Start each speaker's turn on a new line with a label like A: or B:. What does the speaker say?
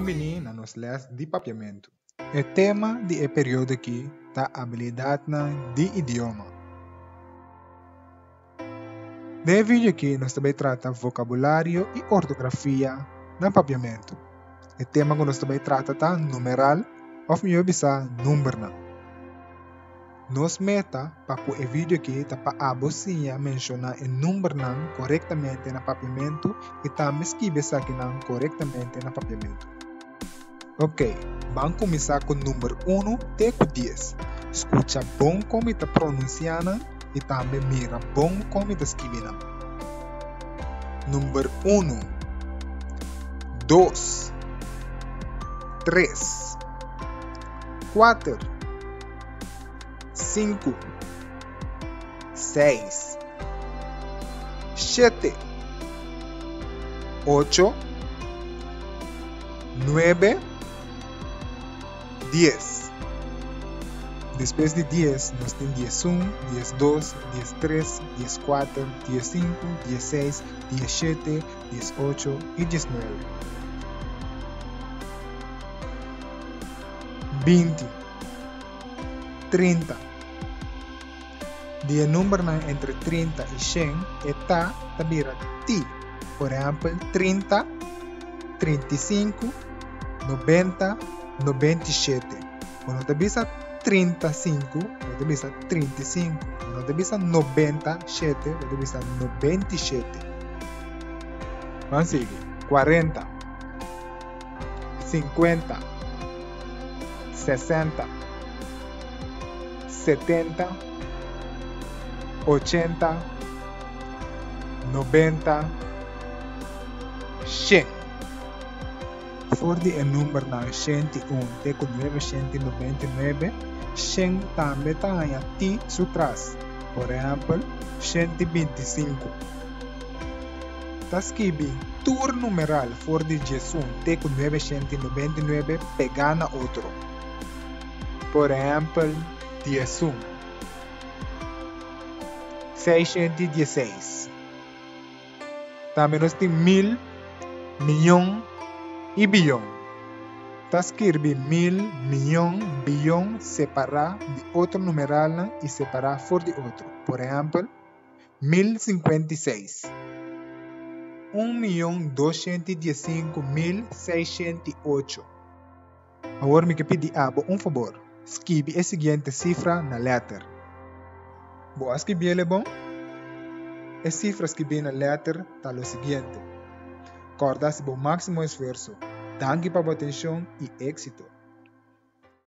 A: Bem-vindo na nossa les de papiamento. O tema de período aqui é a habilidade de idioma. Nesse vídeo aqui, nós também tratamos vocabulário e ortografia no papiamento. O tema que nós também tratamos é numeral, ou melhor, número. Nos meta para que o vídeo aqui está para a bocinha mencionar o número corretamente no papiamento e também escrever isso aqui corretamente no papiamento. Ok, vamos começar com o número 1 até o 10. Escuta bom como está pronunciando e também mira bom como está escrevendo. Número 1, 2, 3, 4, 5, 6, 7, 8, 9, 10. Después de 10, nós temos 11, 12, 13, 14, 15, 16, 17, 18 e 19. 20, 30. De número entre 30 e 100 está também T. Por exemplo, 30, 35, 90, 97. Quando te bisa 35, quando te bisa 35, quando te bisa 97, quando te bisa 97. Vamos seguir. 40, 50, 60, 70, 80, 90, 100. Voor die nummer naar 101 tegen 999, 100 também tem T atrás. Por exemplo, 125. Tá escrito tur numeral for de 1 tegen 999 pegar na outro. Por exemplo, 11. 616. Também nós temos 1000, milhão e bilhão. Está escrito 1000, milhão, bilhão, separar de outro numeral e separar for de outro. Por exemplo, 1056. 1.215.608. Agora me pedir favor. Escreve a seguinte cifra na letra. Vou escrever bom? A cifra escrever na letra está o seguinte. Corda-se o máximo esforço. Danke pela atenção e êxito.